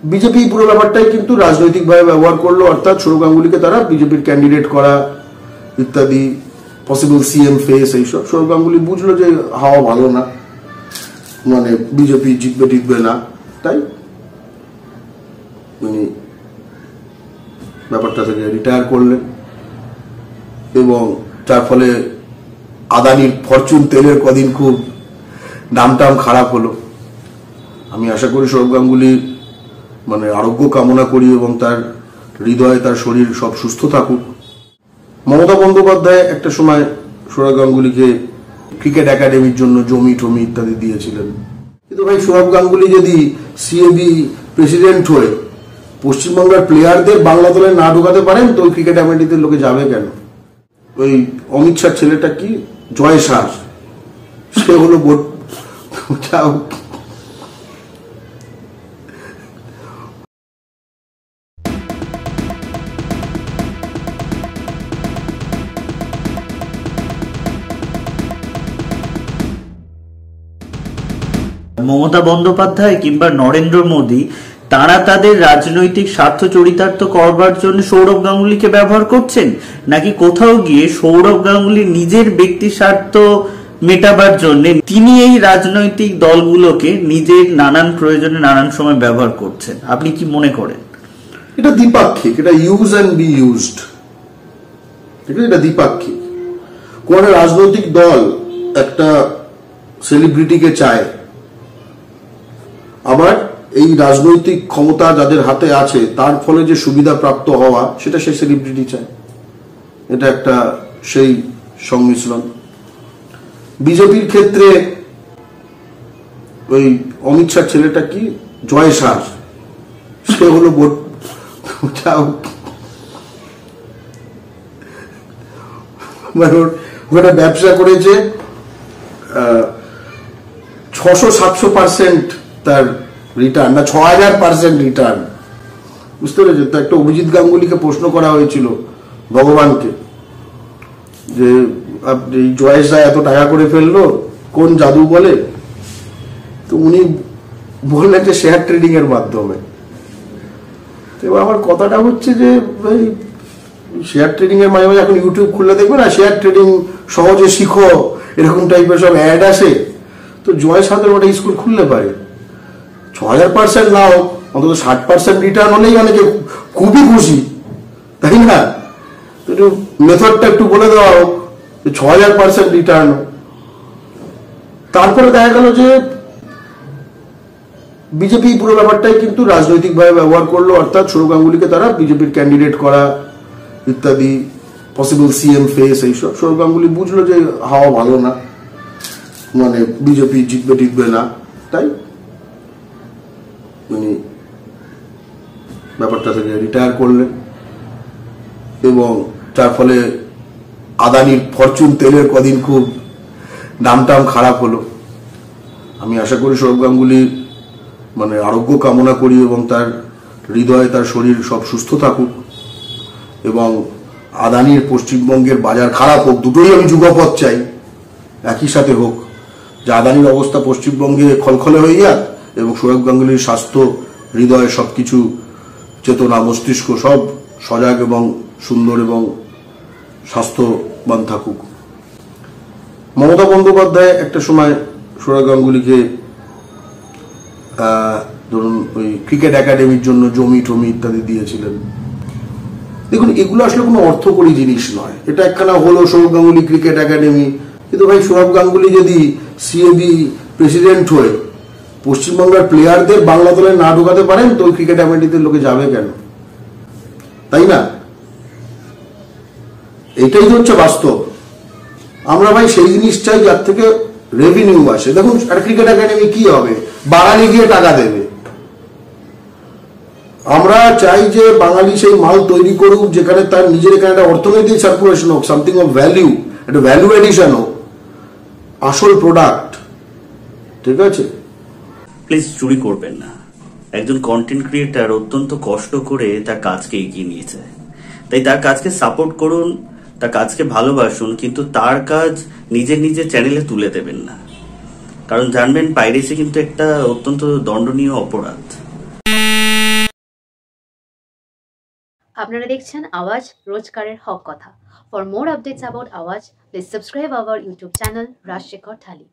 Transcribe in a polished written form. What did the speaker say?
BJP পুরো ব্যাপারটাই কিন্তু রাজনৈতিকভাবে ব্যবহার করলো, অর্থাৎ সৌরভ গাঙ্গুলিকে তারা বিজেপির ক্যান্ডিডেট করা ইত্যাদি, পসিবল সিএম ফেস, এইসব। সৌরভ গাঙ্গুলি বুঝলো যে হাওয়া ভালো না, মানে বিজেপি জিতবে টিকবে না, তাই উনি ব্যাপারটা থেকে রিটায়ার করলেন এবং যার ফলে আদানির ফরচুন তেলের কদিন খুব নামটাম খারাপ হলো। আমি আশা করি সৌরভ গাঙ্গুলি মানে আরোগ্য কামনা করি এবং তার হৃদয়ে তার শরীর সব সুস্থ থাকুক। মমতা বন্দ্যোপাধ্যায় একটা সময় সৌরভ গাঙ্গুলিকে ক্রিকেট একাডেমির জন্য জমি টমি ইত্যাদি দিয়েছিলেন, কিন্তু ভাই সৌরভ গাঙ্গুলি যদি সিএবি প্রেসিডেন্ট হয়ে পশ্চিমবঙ্গের প্লেয়ারদের বাংলা দলে না ঢোকাতে পারেন তো ওই ক্রিকেট একাডেমিতে লোকে যাবে কেন? ওই অমিত শাহ ছেলেটা কি জয় শাহ, সে হলো মমতা বন্দ্যোপাধ্যায় কিংবা নরেন্দ্র মোদী তারা তাদের রাজনৈতিক স্বার্থ চরিতার্থ করবার জন্য সৌরভ গাঙ্গুলিকে ব্যবহার করছেন, নাকি কোথাও গিয়ে সৌরভ গাঙ্গুলি নিজের ব্যক্তি স্বার্থ মেটাবার জন্য তিনি এই রাজনৈতিক দলগুলোকে নিজের নানান প্রয়োজনে নানান সময় ব্যবহার করছেন? আপনি কি মনে করেন? এটা দ্বিপাক্ষিক, এটা ইউজ অ্যান্ড বি ইউজড, ঠিক আছে? এটা দ্বিপাক্ষিক। কোন রাজনৈতিক দল একটা সেলিব্রিটিকে চায়, আবার এই রাজনৈতিক ক্ষমতা যাদের হাতে আছে তার ফলে যে সুবিধা প্রাপ্ত হওয়া সেটা সেই সেলিব্রিটি চায়। এটা একটা সেই সংমিশ্রণ। বিজেপির ক্ষেত্রে ওই অমিত শাহ ছেলেটা কি জয় শাহ, সে হলো ওখানে ব্যবসা করেছে 600-700% তার রিটার্ন, না 6000% রিটার্ন, বুঝতে পেরেছেন? তো একটা অভিজিৎ গাঙ্গুলিকে প্রশ্ন করা হয়েছিল ভগবানকে যে আপনি জয়েশ রায় এত টাকা করে ফেললো কোন জাদু বলে? তো উনি বললেন যে শেয়ার ট্রেডিং এর মাধ্যমে। তো আমার কথাটা হচ্ছে যে ভাই শেয়ার ট্রেডিং এর মাঝে মাঝে এখন ইউটিউব খুললে দেখবে না, শেয়ার ট্রেডিং সহজে শিখো এরকম টাইপের সব অ্যাড আসে। তো জয় সাথে ওটা স্কুল খুললে পারে, 6000% না হোক অন্তত 60% রিটার্ন হলেই অনেকে খুবই খুশি, তাই না? তো একটু মেথডটা একটু বলে দেওয়া হোক, 6000% রিটার্ন। তারপরে দেখা গেল যে বিজেপি পুরো ব্যাপারটাই কিন্তু রাজনৈতিকভাবে ব্যবহার করলো, অর্থাৎ সৌরভ গাঙ্গুলিকে তারা বিজেপির ক্যান্ডিডেট করা ইত্যাদি, পসিবল সিএম ফেস, এইসব। সৌরভ গাঙ্গুলি বুঝলো যে হাওয়া ভালো না, মানে বিজেপি জিতবে টিকবে না, তাই উনি ব্যাপারটা থেকে রিটায়ার করলেন এবং যার ফলে আদানির ফরচুন তেলের কদিন খুব নামটাম খারাপ হলো। আমি আশা করি সৌরভ গাঙ্গুলি মানে আরোগ্য কামনা করি এবং তার হৃদয়ে তার শরীর সব সুস্থ থাকুক এবং আদানির পশ্চিমবঙ্গের বাজার খারাপ হোক, দুটোই আমি যুগপথ চাই, একই সাথে হোক, যে আদানির অবস্থা পশ্চিমবঙ্গে খলখলে হয়ে যাক এবং সৌরভ গাঙ্গুলির স্বাস্থ্য, হৃদয়, সবকিছু, চেতনা, মস্তিষ্ক সব সজাগ এবং সুন্দর এবং স্বাস্থ্যবান থাকুক। মমতা বন্দ্যোপাধ্যায় একটা সময় সৌরভ গাঙ্গুলিকে ধরুন ওই ক্রিকেট একাডেমির জন্য জমি টমি ইত্যাদি দিয়েছিলেন। দেখুন, এগুলো আসলে কোনো অর্থকরী জিনিস নয়। এটা একখানা হলো সৌরভ গাঙ্গুলি ক্রিকেট একাডেমি, কিন্তু ভাই সৌরভ গাঙ্গুলি যদি সিএবি প্রেসিডেন্ট হয়ে পশ্চিমবঙ্গের প্লেয়ারদের বাংলা দলে না ঢোকাতে পারেন তো ওই ক্রিকেট একাডেমিতে লোকে যাবে কেন? তাই না? এটাই তো হচ্ছে বাস্তব। আমরা ভাই সেই জিনিস চাই যার থেকে রেভিনিউ আসে। দেখুন, একটা ক্রিকেট একাডেমি কি হবে? বাঙালি গিয়ে টাকা দেবে। আমরা চাই যে বাঙালি সেই মাল তৈরি করুক যেখানে তার নিজের এখানে একটা অর্থনৈতিক সার্কুলেশন হোক, সামথিং অফ ভ্যালিউ, একটা ভ্যালু এডিশন হোক, আসল প্রোডাক্ট। ঠিক আছে? প্লিজ চুরি করবেন না। একজন কন্টেন্ট ক্রিয়েটার অত্যন্ত কষ্ট করে তার কাজকে এগিয়ে নিয়েছে, তাই তার কাজকে সাপোর্ট করুন, তার কাজকে ভালোবাসুন, কিন্তু তার কাজ নিজের নিজের চ্যানেলে তুলে দেবেন না। কারণ জানবেন, পাইরেসি কিন্তু একটা অত্যন্ত দণ্ডনীয় অপরাধ। আপনারা দেখছেন আওয়াজ, রোজকারের হক কথা। For more updates about Awaaz, please subscribe our YouTube channel Rajshekhar thali.